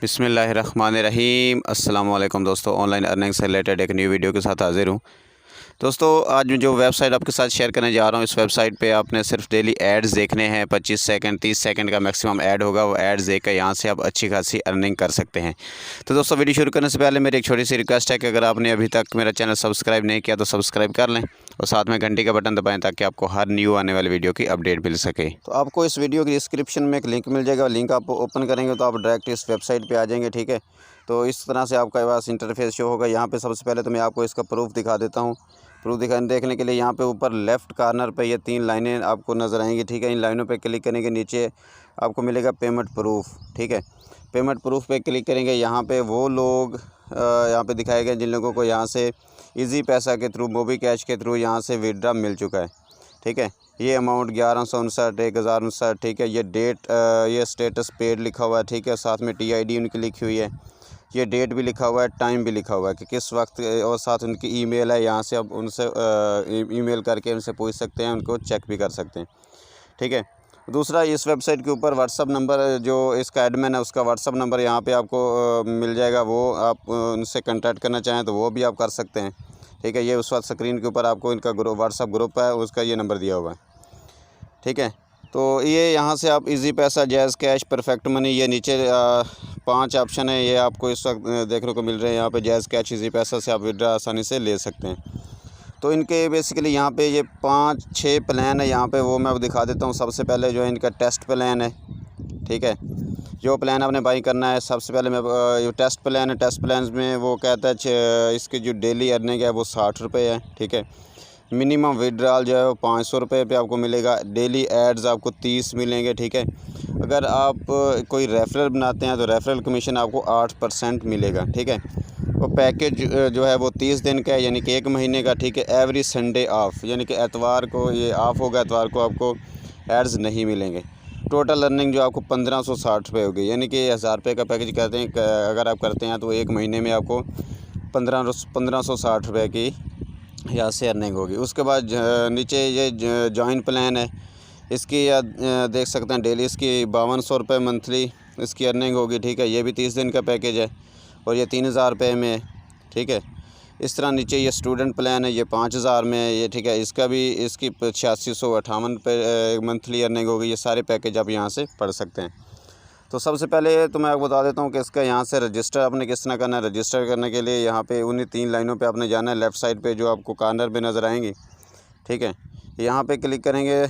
बिस्मिल्लाहिर्रहमानिर्रहीम। अस्सलाम वालेकुम दोस्तों, ऑनलाइन अर्निंग से रिलेटेड एक न्यू वीडियो के साथ हाज़िर हूँ। दोस्तों, आज मैं जो वेबसाइट आपके साथ शेयर करने जा रहा हूँ, इस वेबसाइट पे आपने सिर्फ डेली एड्स देखने हैं। 25 सेकंड 30 सेकंड का मैक्सिमम ऐड होगा। वो एड्स देख कर यहाँ से आप अच्छी खासी अर्निंग कर सकते हैं। तो दोस्तों, वीडियो शुरू करने से पहले मेरी एक छोटी सी रिक्वेस्ट है कि अगर आपने अभी तक मेरा चैनल सब्सक्राइब नहीं किया तो सब्सक्राइब कर लें और साथ में घंटी का बटन दबाएं ताकि आपको हर न्यू आने वाली वीडियो की अपडेट मिल सके। तो आपको इस वीडियो की डिस्क्रिप्शन में एक लिंक मिल जाएगा। लिंक आप ओपन करेंगे तो आप डायरेक्ट इस वेबसाइट पर आ जाएंगे। ठीक है, तो इस तरह से आपका पास इंटरफेस शो होगा। यहाँ पे सबसे पहले तो मैं आपको इसका प्रूफ दिखा देता हूँ। प्रूफ देखने के लिए यहाँ पे ऊपर लेफ़्ट कॉर्नर पे ये 3 लाइनें आपको नज़र आएंगी। ठीक है, इन लाइनों पे क्लिक करने के नीचे आपको मिलेगा पेमेंट प्रूफ। ठीक है, पेमेंट प्रूफ पे क्लिक करेंगे। यहाँ पे वो लोग यहाँ पे दिखाए गए जिन लोगों को यहाँ से इजी पैसा के थ्रू, मोबी कैश के थ्रू यहाँ से विड्रा मिल चुका है। ठीक है, ये अमाउंट 1159, 1059। ठीक है, ये डेट, ये स्टेटस पेड लिखा हुआ है। ठीक है, साथ में TID उनकी लिखी हुई है, ये डेट भी लिखा हुआ है, टाइम भी लिखा हुआ है कि किस वक्त, और साथ उनकी ईमेल है। यहाँ से आप उनसे ईमेल करके उनसे पूछ सकते हैं, उनको चेक भी कर सकते हैं। ठीक है, दूसरा, इस वेबसाइट के ऊपर व्हाट्सअप नंबर, जो इसका एडमिन है उसका व्हाट्सअप नंबर यहाँ पे आपको मिल जाएगा। वो आप उनसे कांटेक्ट करना चाहें तो वो भी आप कर सकते हैं। ठीक है, ये उस वक्त स्क्रीन के ऊपर आपको इनका व्हाट्सअप ग्रुप है, उसका ये नंबर दिया हुआ है। ठीक है, तो ये यहाँ से आप इजी पैसा, जैज़ कैश, परफेक्ट मनी, ये नीचे 5 ऑप्शन है, ये आपको इस वक्त देखने को मिल रहे हैं। यहाँ पे जैज़ कैश, इजी पैसा से आप विड्रा आसानी से ले सकते हैं। तो इनके बेसिकली यहाँ पे ये 5-6 प्लान है यहाँ पे, वो मैं अब दिखा देता हूँ। सबसे पहले जो है इनका टेस्ट प्लान है। ठीक है, जो प्लान आपने बाई करना है, सबसे पहले मैं ये टेस्ट प्लान है। टेस्ट प्लान में वो कहता है इसकी जो डेली अर्निंग है वो 60 रुपये है। ठीक है, मिनिमम विड्रॉल जो है वो 500 रुपये पे आपको मिलेगा। डेली एड्स आपको 30 मिलेंगे। ठीक है, अगर आप कोई रेफरल बनाते हैं तो रेफरल कमीशन आपको 8% मिलेगा। ठीक है, वो पैकेज जो है वो 30 दिन का है, यानी कि 1 महीने का। ठीक है, एवरी संडे ऑफ, यानी कि एतवार को ये ऑफ़ होगा, एतवार को आपको एड्स नहीं मिलेंगे। टोटल अर्निंग जो आपको 1560 रुपये होगी, यानी कि 1000 रुपये का पैकेज करते हैं अगर आप करते हैं तो 1 महीने में आपको 1560 रुपये की यहाँ से अर्निंग होगी। उसके बाद नीचे ये जॉइन प्लान है, इसकी देख सकते हैं डेली इसकी 5200 रुपये मंथली इसकी अर्निंग होगी। ठीक है, ये भी 30 दिन का पैकेज है और ये 3000 रुपये में है। ठीक है, इस तरह नीचे ये स्टूडेंट प्लान है, ये 5000 में है ये। ठीक है, इसका भी इसकी 8658 रुपये मंथली अर्निंग होगी। ये सारे पैकेज आप यहाँ से पढ़ सकते हैं। तो सबसे पहले तो मैं आपको बता देता हूँ कि इसका यहाँ से रजिस्टर आपने किस तरह करना है। रजिस्टर करने के लिए यहाँ पे उन्हीं 3 लाइनों पे आपने जाना है, लेफ़्ट साइड पे जो आपको कॉर्नर पे नज़र आएंगी। ठीक है, यहाँ पे क्लिक करेंगे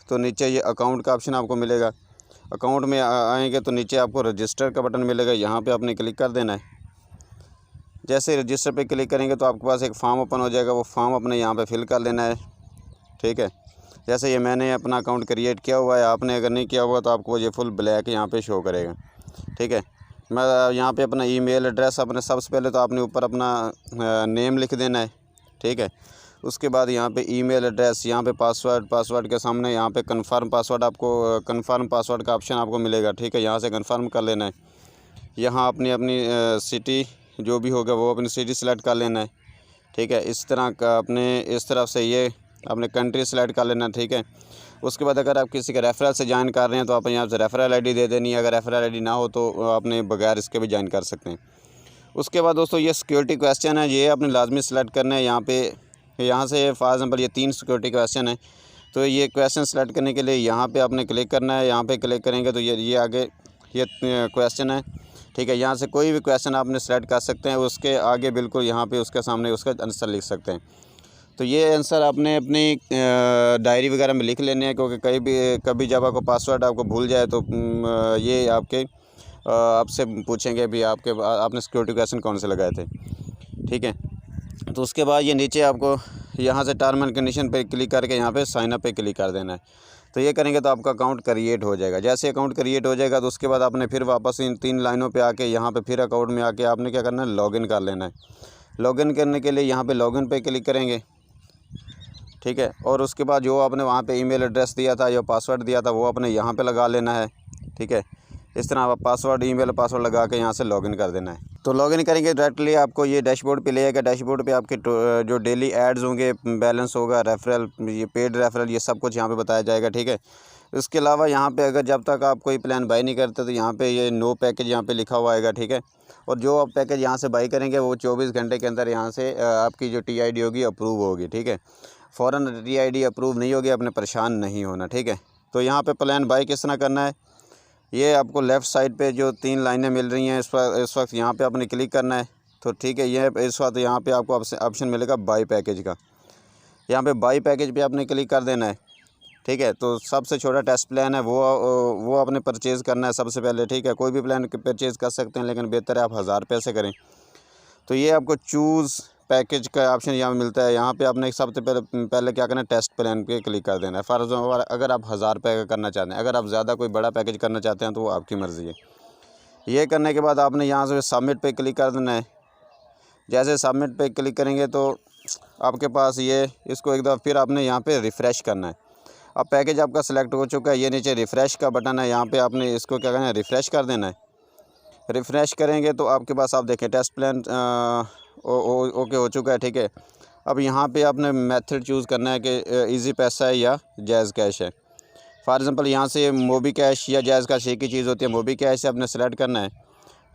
तो नीचे ये अकाउंट का ऑप्शन आपको मिलेगा। अकाउंट में आएंगे तो नीचे आपको रजिस्टर का बटन मिलेगा, यहाँ पर आपने क्लिक कर देना है। जैसे रजिस्टर पर क्लिक करेंगे तो आपके पास एक फॉर्म ओपन हो जाएगा, वो फॉर्म अपने यहाँ पर फिल कर लेना है। ठीक है, जैसे ये मैंने अपना अकाउंट क्रिएट किया हुआ है, आपने अगर नहीं किया हुआ तो आपको ये फुल ब्लैक यहाँ पे शो करेगा। ठीक है, मैं यहाँ पे अपना ईमेल एड्रेस, अपने सबसे पहले तो आपने ऊपर अपना नेम लिख देना है। ठीक है, उसके बाद यहाँ पे ईमेल एड्रेस, यहाँ पे पासवर्ड के सामने यहाँ पे कन्फर्म पासवर्ड, आपको कन्फर्म पासवर्ड का ऑप्शन आपको मिलेगा। ठीक है, यहाँ से कन्फर्म कर लेना है। यहाँ अपनी सिटी जो भी होगा वो अपनी सिटी सेलेक्ट कर लेना है। ठीक है, इस तरह का अपने इस तरफ से ये आपने कंट्री सेलेक्ट कर लेना। ठीक है, उसके बाद अगर आप किसी के रेफरल से ज्वाइन कर रहे हैं तो आप यहाँ से रेफरल आईडी दे देनी है। अगर रेफरल आईडी ना हो तो आपने बगैर इसके भी ज्वाइन कर सकते हैं। उसके बाद दोस्तों, ये सिक्योरिटी क्वेश्चन है, ये आपने लाजमी सेलेक्ट करना है। यहाँ से फॉर एग्जांपल ये 3 सिक्योरिटी क्वेश्चन है, तो ये क्वेश्चन सेलेक्ट करने के लिए यहाँ पर आपने क्लिक करना है। यहाँ पर क्लिक करेंगे तो ये आगे ये क्वेश्चन है। ठीक है, यहाँ से कोई भी क्वेश्चन आपने सेलेक्ट कर सकते हैं, उसके आगे बिल्कुल यहाँ पे उसके सामने उसका आंसर लिख सकते हैं। तो ये आंसर आपने अपनी डायरी वगैरह में लिख लेने हैं, क्योंकि कभी जब आपको पासवर्ड आपको भूल जाए तो ये आपसे पूछेंगे भी आपने सिक्योरिटी क्वेश्चन कौन से लगाए थे। ठीक है, तो उसके बाद ये नीचे आपको यहाँ से टर्म एंड कंडीशन पे क्लिक करके यहाँ पे साइन अप पे क्लिक कर देना है। तो ये करेंगे तो आपका अकाउंट क्रिएट हो जाएगा। जैसे अकाउंट क्रिएट हो जाएगा तो उसके बाद आपने फिर वापस इन 3 लाइनों पे आके यहाँ पे फिर अकाउंट में आके आपने क्या करना है, लॉगिन कर लेना है। लॉगिन करने के लिए यहाँ पे लॉगिन पे क्लिक करेंगे। ठीक है, और उसके बाद जो आपने वहाँ पे ईमेल एड्रेस दिया था, जो पासवर्ड दिया था, वो आपने यहाँ पे लगा लेना है। ठीक है, इस तरह आप पासवर्ड ईमेल पासवर्ड लगा के यहाँ से लॉगिन कर देना है। तो लॉगिन करेंगे डायरेक्टली आपको ये डैशबोर्ड पे ले जाएगा। डैशबोर्ड पे आपके जो डेली एड्स होंगे, बैलेंस होगा, रेफरल, ये पेड रेफरल, ये सब कुछ यहाँ पे बताया जाएगा। ठीक है, इसके अलावा यहाँ पे अगर जब तक आप कोई प्लान बाई नहीं करते तो यहाँ पे ये नो पैकेज यहाँ पे लिखा हुआ आएगा, ठीक है। और जो आप पैकेज यहाँ से बाई करेंगे वो 24 घंटे के अंदर यहाँ से आपकी जो TID होगी अप्रूव होगी, ठीक है। फ़ौरन TID अप्रूव नहीं होगी, आपने परेशान नहीं होना, ठीक है। तो यहाँ पे प्लान बाई किस तरह करना है, ये आपको लेफ़्ट साइड पे जो 3 लाइनें मिल रही हैं इस वक्त यहाँ पे आपने क्लिक करना है। तो ठीक है, ये इस वक्त यहाँ पे आपको ऑप्शन मिलेगा बाई पैकेज का। यहाँ पे बाई पैकेज पे आपने क्लिक कर देना है, ठीक है। तो सबसे छोटा टेस्ट प्लान है वो आपने परचेज़ करना है सबसे पहले, ठीक है। कोई भी प्लान परचेज़ कर सकते हैं लेकिन बेहतर है आप 1000 रुपये से करें। तो ये आपको चूज़ पैकेज का ऑप्शन यहाँ मिलता है। यहाँ पे आपने सबसे पहले क्या करना है, टेस्ट प्लान पे क्लिक कर देना है। फॉर एग्जाम्पल अगर आप 1000 रुपये का करना चाहते हैं, अगर आप ज़्यादा कोई बड़ा पैकेज करना चाहते हैं तो वो आपकी मर्ज़ी है। ये करने के बाद आपने यहाँ से सबमिट पे क्लिक कर देना है। जैसे सबमिट पे क्लिक करेंगे तो आपके पास ये इसको एक दफ़ा फिर आपने यहाँ पे रिफ़्रेश करना है। अब पैकेज आपका सिलेक्ट हो चुका है, ये नीचे रिफ़्रेश का बटन है, यहाँ पे आपने इसको क्या करना है, रिफ़्रेश कर देना है। रिफ़्रेश करेंगे तो आपके पास आप देखें टेस्ट प्लान ओके हो चुका है, ठीक है। अब यहाँ पे आपने मेथड चूज़ करना है कि इजी पैसा है या जायज़ कैश है। फॉर एग्ज़ाम्पल यहाँ से मोबी कैश या जायज़ कैश एक ही चीज़ होती है, मोबी कैश से आपने सेलेक्ट करना है,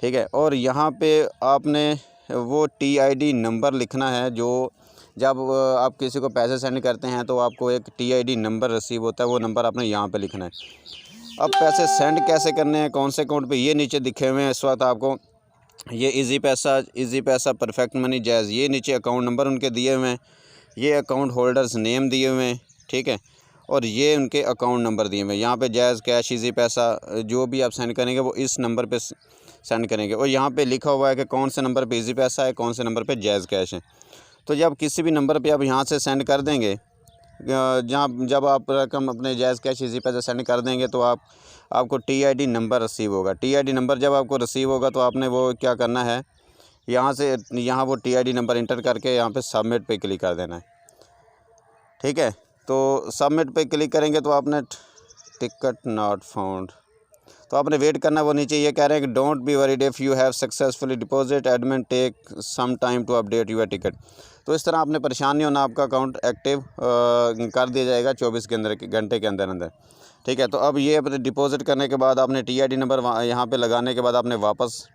ठीक है। और यहाँ पे आपने वो TID नंबर लिखना है जो जब आप किसी को पैसे सेंड करते हैं तो आपको एक TID नंबर रिसीव होता है, वो नंबर आपने यहाँ पे लिखना है। अब पैसे सेंड कैसे करने हैं, कौन से अकाउंट पे, ये नीचे दिखे हुए हैं इस वक्त आपको। ये इजी पैसा, परफेक्ट मनी, जायज़, ये नीचे अकाउंट नंबर उनके दिए हुए हैं, ये अकाउंट होल्डर्स नेम दिए हुए हैं, ठीक है। और ये उनके अकाउंट नंबर दिए हुए हैं। यहाँ पे जायज़ कैश, इजी पैसा जो भी आप सेंड करेंगे वो इस नंबर पे सेंड करेंगे। और यहाँ पे लिखा हुआ है कि कौन से नंबर पे इजी पैसा है, कौन से नंबर पे जायज़ कैश है। तो जब किसी भी नंबर पे आप यहाँ से सेंड कर देंगे, जब आप रकम अपने जायज़ कैश इजी पैसा सेंड कर देंगे तो आपको TID नंबर रिसीव होगा। TID नंबर जब आपको रिसीव होगा तो आपने वो क्या करना है, यहाँ वो TID नंबर इंटर करके यहाँ पे सबमिट पे क्लिक कर देना है, ठीक है। तो सबमिट पे क्लिक करेंगे तो आपने टिकट नॉट फाउंड, तो आपने वेट करना। वो नीचे ये कह रहे हैं कि don't be worried if you have successfully deposit, admin take some time to update your ticket. तो इस तरह आपने परेशान नहीं होना, आपका अकाउंट एक्टिव कर दिया जाएगा 24 घंटे के अंदर, ठीक है। तो अब ये अपने डिपॉजिट करने के बाद आपने TID नंबर यहाँ पे लगाने के बाद आपने वापस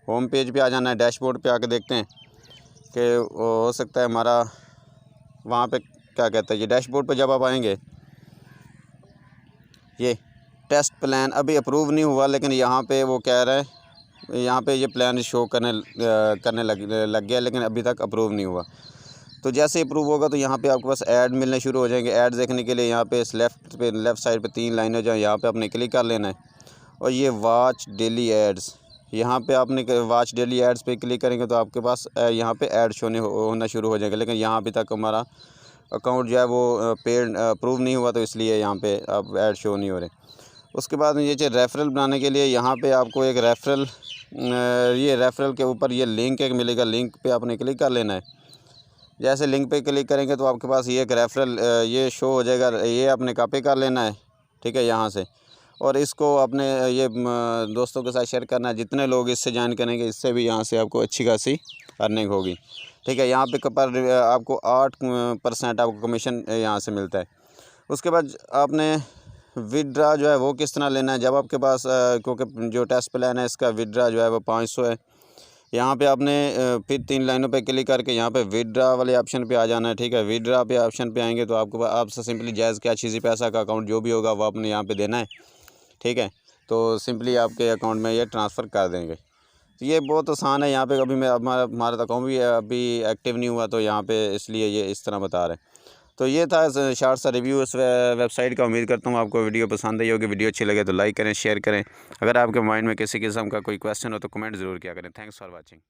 होम पेज पे आ जाना है। डैशबोर्ड पे आके देखते हैं कि हो सकता है हमारा वहाँ पे क्या कहता है, ये डैशबोर्ड पे जब आप आएंगे, ये टेस्ट प्लान अभी अप्रूव नहीं हुआ लेकिन यहाँ पे वो कह रहा है, यहाँ पे ये प्लान शो करने लग गया लेकिन अभी तक अप्रूव नहीं हुआ। तो जैसे अप्रूव होगा तो यहाँ पे आपके पास ऐड मिलने शुरू हो जाएंगे। ऐड देखने के लिए यहाँ पे इस लेफ़्ट साइड पे 3 लाइनें जो यहाँ पे आपने क्लिक कर लेना है। और ये वॉच डेली एड्स, यहाँ पे आपने वॉच डेली एड्स पे क्लिक करेंगे तो आपके पास यहाँ पे ऐड होना शुरू हो जाएगा। लेकिन यहाँ अभी तक हमारा अकाउंट जो है वो पेड अप्रूव नहीं हुआ तो इसलिए यहाँ पे अब ऐड शो नहीं हो रहे। उसके बाद में ये रेफ़रल बनाने के लिए यहाँ पे आपको एक रेफ़रल के ऊपर ये लिंक एक मिलेगा, लिंक पे आपने क्लिक कर लेना है। जैसे लिंक पे क्लिक करेंगे तो आपके पास ये एक रेफ़रल ये शो हो जाएगा, ये आपने कॉपी कर लेना है, ठीक है, यहाँ से। और इसको अपने ये दोस्तों के साथ शेयर करना है। जितने लोग इससे ज्वाइन करेंगे इससे भी यहाँ से आपको अच्छी खासी अर्निंग होगी, ठीक है। यहाँ पे पर आपको 8% आपको कमीशन यहाँ से मिलता है। उसके बाद आपने विड्रा जो है वो किस तरह लेना है, जब आपके पास क्योंकि जो टेस्ट प्लान है इसका विड्रा जो है वो 500 है। यहाँ पे आपने फिर 3 लाइनों पे क्लिक करके यहाँ पे विड्रा वाले ऑप्शन पे आ जाना है, ठीक है। विड्रा पे ऑप्शन पे आएंगे तो आपको आपसे सिंपली जायज़ कैश इजी पैसा का अकाउंट जो भी होगा वो आपने यहाँ पे देना है, ठीक है। तो सिंपली आपके अकाउंट में ये ट्रांसफ़र कर देंगे। तो ये बहुत आसान है। यहाँ पे अभी हमारा अकाउंट भी अभी एक्टिव नहीं हुआ तो यहाँ पे इसलिए ये इस तरह बता रहे हैं। तो ये था शॉर्ट सा रिव्यू इस वेबसाइट का। उम्मीद करता हूँ आपको वीडियो पसंद आई होगी। वीडियो अच्छी लगे तो लाइक करें, शेयर करें। अगर आपके माइंड में किसी किस्म का कोई क्वेश्चन हो तो कमेंट ज़रूर किया करें। Thanks for watching.